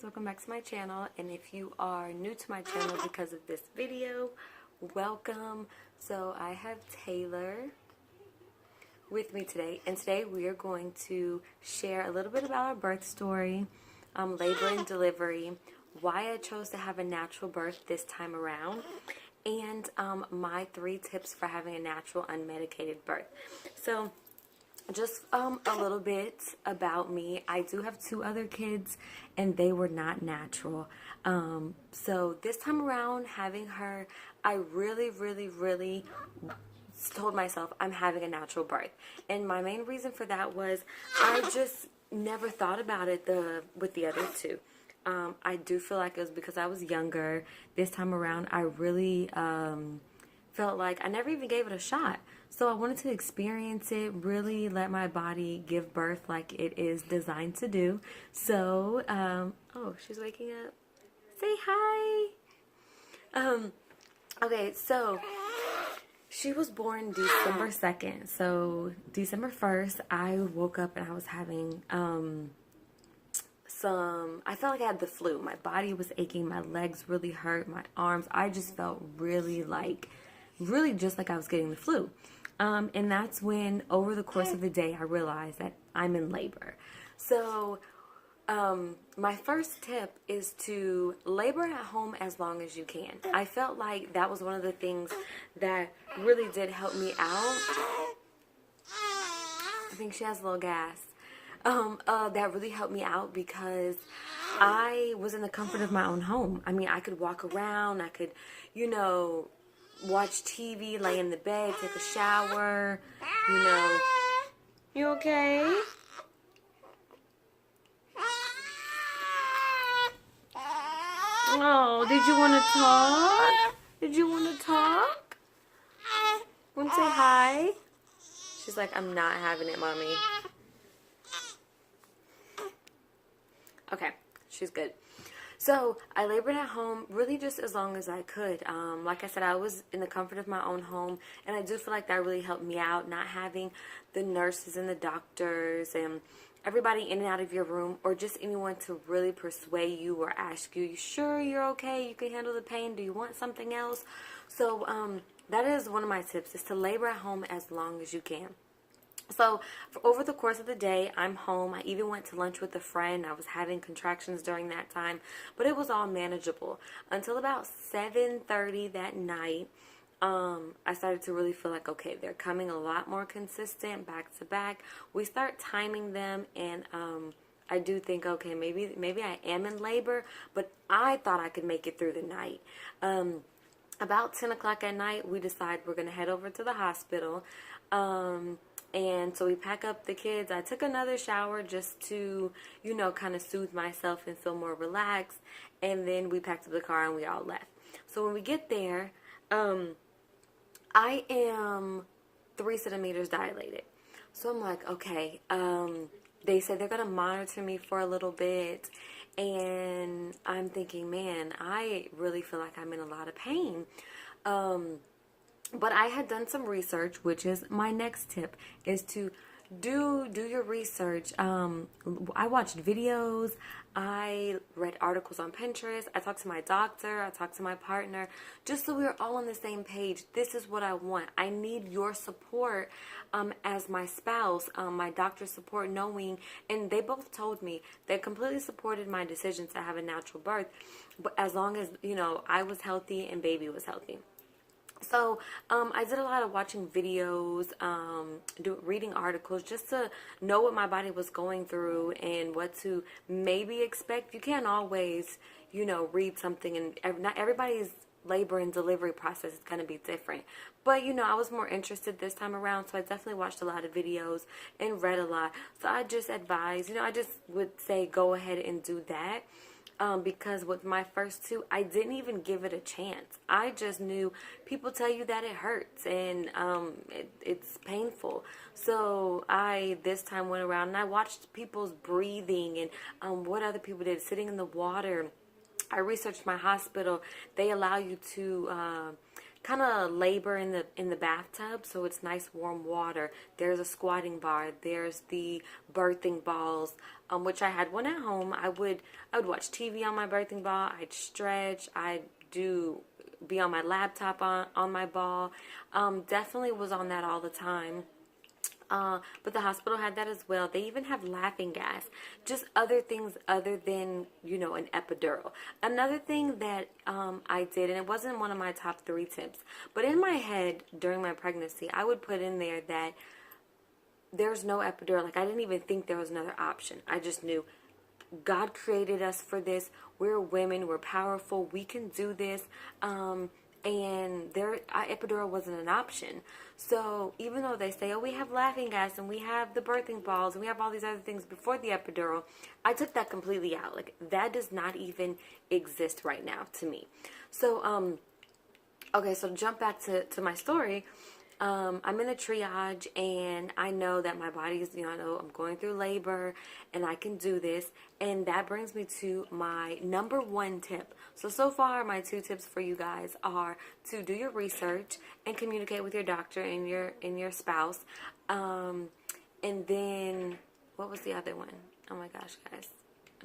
welcome back to my channel. And if you are new to my channel because of this video, welcome. So I have Taylor with me today, and today we are going to share a little bit about our birth story, labor and delivery, why I chose to have a natural birth this time around, and my 3 tips for having a natural unmedicated birth. So just a little bit about me. I do have 2 other kids and they were not natural. So this time around having her, I really told myself I'm having a natural birth. And my main reason for that was I just never thought about it with the other 2. I do feel like it was because I was younger. This time around I really felt like I never even gave it a shot. So I wanted to experience it, really let my body give birth like it is designed to do. So, oh, she's waking up. Say hi. Okay, so she was born December 2nd. So December 1st, I woke up and I was having I felt like I had the flu. My body was aching, my legs really hurt, my arms. I just felt really just like I was getting the flu. And that's when, over the course of the day, I realized that I'm in labor. So, my first tip is to labor at home as long as you can. I felt like that was one of the things that really did help me out. I think she has a little gas. That really helped me out because I was in the comfort of my own home. I mean, I could walk around, I could, watch TV, lay in the bed, take a shower, You okay? Oh, did you want to talk? Did you want to talk? Want to say hi? She's like, I'm not having it, Mommy. Okay, she's good. So I labored at home really just as long as I could. Like I said, I was in the comfort of my own home, and I do feel like that really helped me out, not having the nurses and the doctors and everybody in and out of your room, or just anyone to really persuade you or ask you, you sure you're okay? You can handle the pain? Do you want something else? So that is one of my tips, is to labor at home as long as you can. So over the course of the day, I'm home. I even went to lunch with a friend. I was having contractions during that time, but it was all manageable until about 7:30 that night. I started to really feel like, okay, they're coming a lot more consistent, back to back. We start timing them, and I do think, okay, maybe I am in labor, but I thought I could make it through the night. About 10 o'clock at night, we decide we're going to head over to the hospital. And so we pack up the kids. I took another shower just to, kind of soothe myself and feel more relaxed. And then we packed up the car and we all left. So when we get there, I am 3 centimeters dilated. So I'm like, okay, they said they're going to monitor me for a little bit. And I'm thinking, man, I really feel like I'm in a lot of pain. But I had done some research, which is my next tip, is to do your research. I watched videos, I read articles on Pinterest, I talked to my doctor, I talked to my partner, just so we were all on the same page. This is what I want. I need your support as my spouse, my doctor's support, knowing, and they both told me they completely supported my decision to have a natural birth, but as long as, I was healthy and baby was healthy. So I did a lot of watching videos, reading articles, just to know what my body was going through and what to maybe expect. You can't always, read something, and not everybody's labor and delivery process is going to be different. But, I was more interested this time around, so I definitely watched a lot of videos and read a lot. So I just advise, I just would say go ahead and do that. Because with my first 2, I didn't even give it a chance. I just knew people tell you that it hurts and it's painful. So I this time went around and I watched people's breathing and what other people did, sitting in the water. I researched my hospital. They allow you to kind of labor in the bathtub, so it's nice warm water. There's a squatting bar, there's the birthing balls, which I had one at home. I would watch TV on my birthing ball. I'd stretch. I'd be on my laptop on my ball. Definitely was on that all the time. But the hospital had that as well. They even have laughing gas. Just other things other than, an epidural. Another thing that I did, and it wasn't one of my top 3 tips, but in my head during my pregnancy, I would put in there that there's no epidural. Like, I didn't even think there was another option. I just knew God created us for this. We're women. We're powerful. We can do this. And epidural wasn't an option. So even though they say, oh, we have laughing gas and we have the birthing balls and we have all these other things before the epidural, I took that completely out. Like, that does not even exist right now to me. So, okay, so to jump back to my story, I'm in a triage, and I know that my body is, I know I'm going through labor, and I can do this, and that brings me to my number 1 tip. So far, my 2 tips for you guys are to do your research and communicate with your doctor and your spouse, and then, what was the other one? Oh my gosh, guys,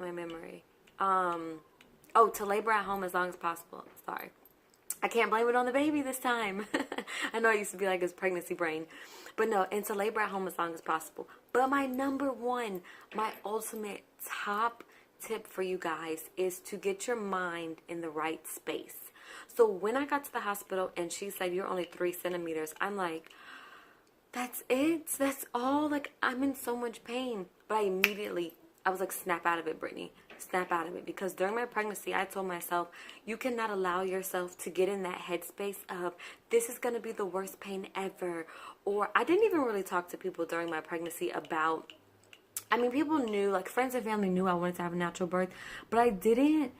my memory. To labor at home as long as possible. Sorry. I can't blame it on the baby this time. I know I used to be like his pregnancy brain. But no, and to labor at home as long as possible. But my number 1, my ultimate top tip for you guys is to get your mind in the right space. So when I got to the hospital and she said, you're only 3 centimeters, I'm like, that's it? That's all? Like, I'm in so much pain. But I was like, snap out of it, Brittany. Snap out of it. Because during my pregnancy, I told myself, you cannot allow yourself to get in that headspace of, this is going to be the worst pain ever. Or I didn't even really talk to people during my pregnancy about, people knew, like friends and family knew I wanted to have a natural birth. But I didn't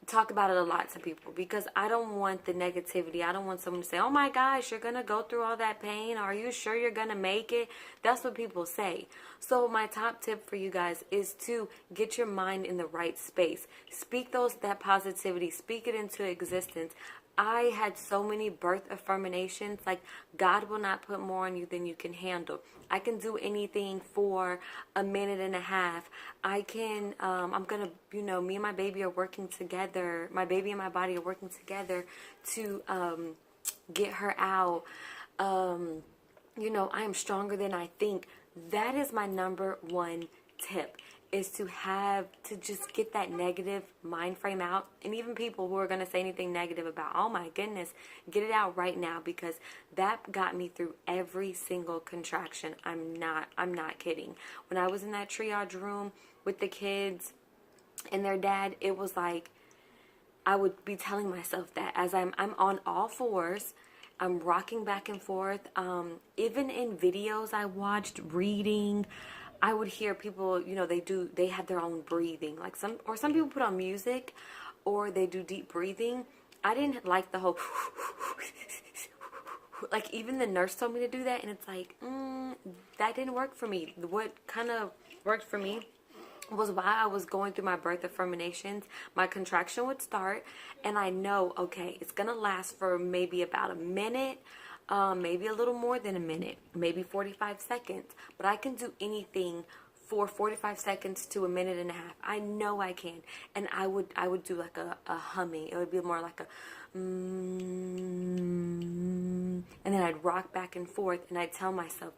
talk about it a lot to people because I don't want the negativity. I don't want someone to say, oh my gosh, you're going to go through all that pain. Are you sure you're going to make it? That's what people say. So my top tip for you guys is to get your mind in the right space. Speak that positivity. Speak it into existence. I had so many birth affirmations, like God will not put more on you than you can handle. I can do anything for a minute and a half. I can, I'm going to, me and my baby are working together. My baby and my body are working together to get her out. I am stronger than I think. That is my number 1 tip, is to just get that negative mind frame out. And even people who are going to say anything negative about, oh my goodness, get it out right now, because that got me through every single contraction. I'm not kidding. When I was in that triage room with the kids and their dad, it was like I would be telling myself that as I'm on all fours, I'm rocking back and forth. Even in videos I watched, reading, I would hear people, they have their own breathing. Like some people put on music or they do deep breathing. I didn't like the whole, like even the nurse told me to do that. And it's like, that didn't work for me. What kind of worked for me was while I was going through my birth affirmations, my contraction would start, and I know, okay, it's going to last for maybe about a minute, maybe a little more than a minute, maybe 45 seconds, but I can do anything for 45 seconds to a minute and a half. I know I can. And I would do like a humming. It would be more like a and then I'd rock back and forth, and I'd tell myself,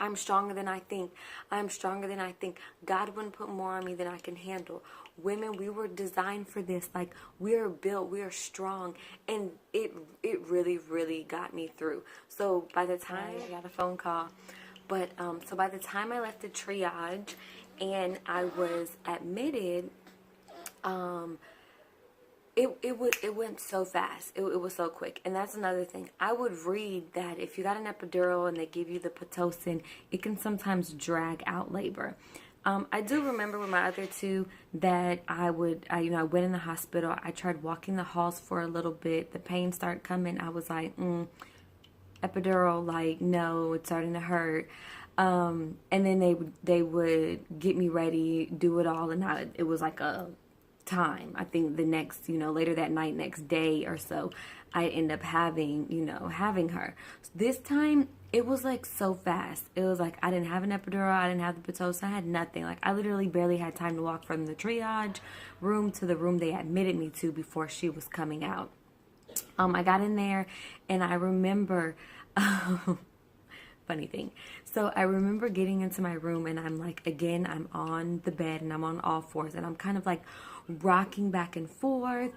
I'm stronger than I think. I'm stronger than I think. God wouldn't put more on me than I can handle. Women, we were designed for this. Like, we are built. We are strong. And it really, really got me through. So by the time I got a phone call, but so by the time I left the triage and I was admitted, it went so fast. It was so quick. And that's another thing. I would read that if you got an epidural and they give you the Pitocin, it can sometimes drag out labor. I do remember with my other 2 that I went in the hospital. I tried walking the halls for a little bit. The pain started coming. I was like, epidural, like, no, it's starting to hurt. And then they would get me ready, do it all, and it was like a time. I think the next, later that next day or so, I end up having her. So this time it was like so fast. It was like I didn't have an epidural, I didn't have the Pitocin, I had nothing. Like I literally barely had time to walk from the triage room to the room they admitted me to before she was coming out. I got in there and I remember, funny thing. So I remember getting into my room and I'm like, again, I'm on the bed and I'm on all fours and I'm kind of like rocking back and forth,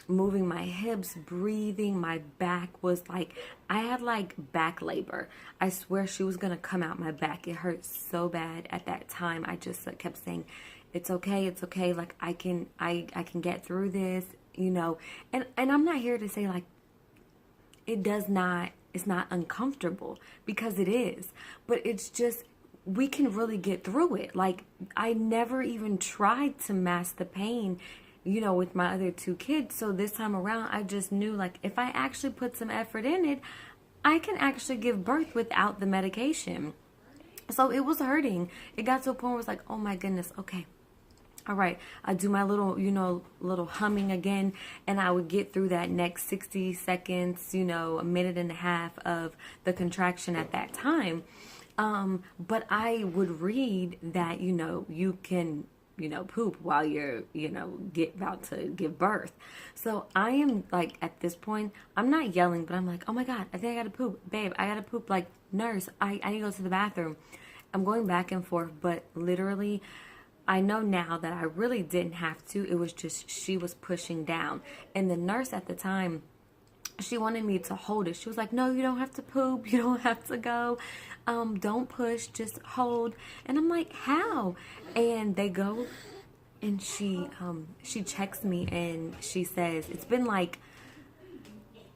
moving my hips, breathing. My back was like, I had like back labor. I swear she was gonna come out my back. It hurt so bad at that time. I just like, kept saying, it's okay, it's okay. Like I can get through this, you know. And I'm not here to say like it's not uncomfortable, because it is, but it's just, we can really get through it. Like I never even tried to mask the pain, you know, with my other two kids. So this time around, I just knew like if I actually put some effort in it, I can actually give birth without the medication. So it was hurting. It got to a point where it's like, oh my goodness, okay. All right, I do my little, you know, little humming again, and I would get through that next 60 seconds, you know, a minute and a half of the contraction at that time. But I would read that, you know, you can, you know, poop while you're, you know, about to give birth. So I am like, at this point, I'm not yelling, but I'm like, oh my God, I think I gotta poop. Babe, I gotta poop. Like, nurse, I need to go to the bathroom. I'm going back and forth, but literally, I know now that I really didn't have to. It was just she was pushing down. And the nurse at the time, she wanted me to hold it. She was like, no, you don't have to poop. You don't have to go. Don't push. Just hold. And I'm like, how? And they go and she checks me and she says, it's been like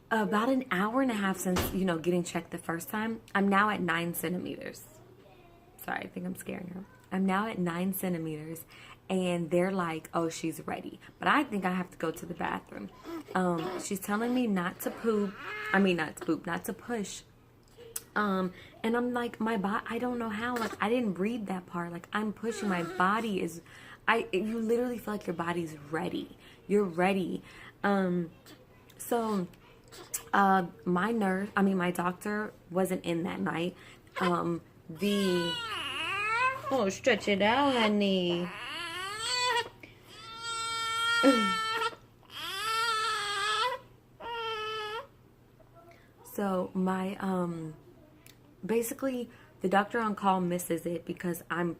about an hour and a half since, you know, getting checked the first time. I'm now at 9 centimeters. Sorry, I think I'm scaring her. I'm now at 9 centimeters and they're like, oh, she's ready. But I think I have to go to the bathroom. She's telling me not to poop. Not to push. And I'm like, my body, I don't know how. Like, I didn't read that part. Like, I'm pushing. My body is, you literally feel like your body's ready. You're ready. So, my doctor wasn't in that night. Oh, stretch it out, honey. So my basically the doctor on call misses it because I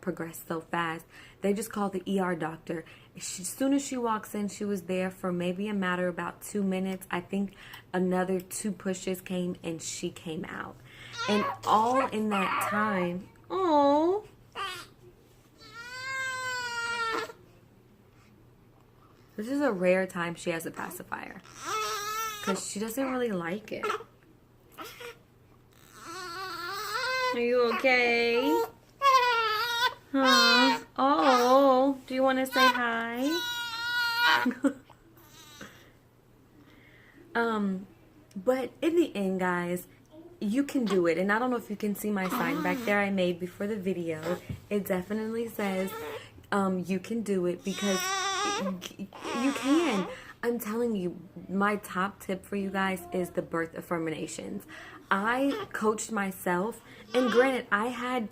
progressed so fast. They just called the ER doctor. As soon as she walks in, she was there for maybe a matter of about 2 minutes. I think another 2 pushes came and she came out. And all in that time, oh. This is a rare time she has a pacifier, because she doesn't really like it. Are you okay? Huh? Oh, do you want to say hi? But in the end, guys, you can do it. And I don't know if you can see my sign back there I made before the video. It definitely says you can do it, because you can. I'm telling you, my top tip for you guys is the birth affirmations. I coached myself, and granted, I had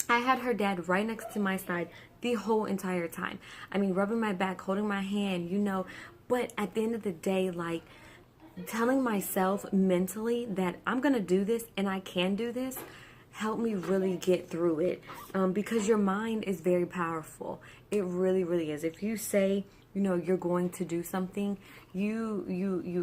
her dad right next to my side the whole entire time. I mean, rubbing my back, holding my hand, you know. But at the end of the day, like, telling myself mentally that I'm gonna do this and I can do this helped me really get through it, because your mind is very powerful. It really, really is. If you say, you know, you're going to do something, you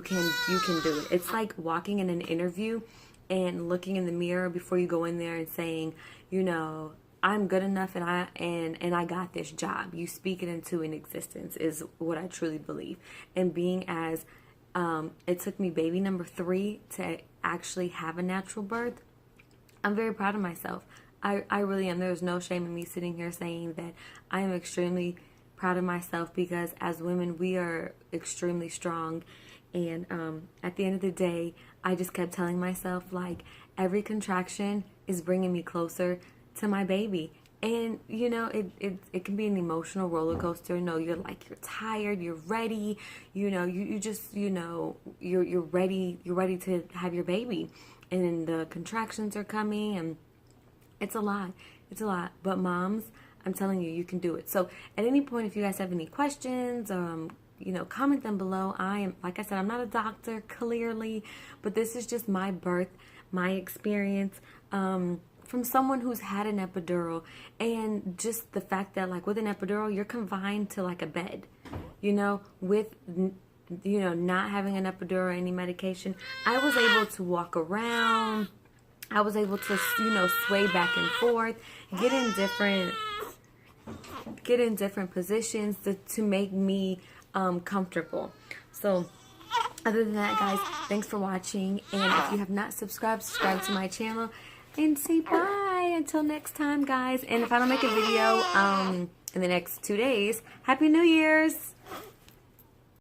can do it. It's like walking in an interview and looking in the mirror before you go in there and saying, you know, I'm good enough and I got this job. You speak it into an existence is what I truly believe. And being as it took me baby number 3 to actually have a natural birth, I'm very proud of myself. I really am. There's no shame in me sitting here saying that I am extremely proud of myself, because as women, we are extremely strong. And at the end of the day, I just kept telling myself, like, every contraction is bringing me closer to my baby. And, you know, it can be an emotional roller coaster. You know, you're tired, you're ready, you know, you just, you know, you're ready to have your baby. and the contractions are coming, and it's a lot. It's a lot. But moms, I'm telling you, you can do it. So at any point, if you guys have any questions, you know, comment them below. I am, like I said, I'm not a doctor, clearly, but this is just my birth, my experience, from someone who's had an epidural, and just the fact that, like, with an epidural, you're confined to, like, a bed, you know, with, you know, not having an epidural or any medication. I was able to walk around. I was able to, you know, sway back and forth, get in different positions to make me comfortable. So other than that, guys, thanks for watching, and if you have not subscribed, subscribe to my channel, and say bye until next time, guys. And if I don't make a video in the next 2 days, Happy New Year's.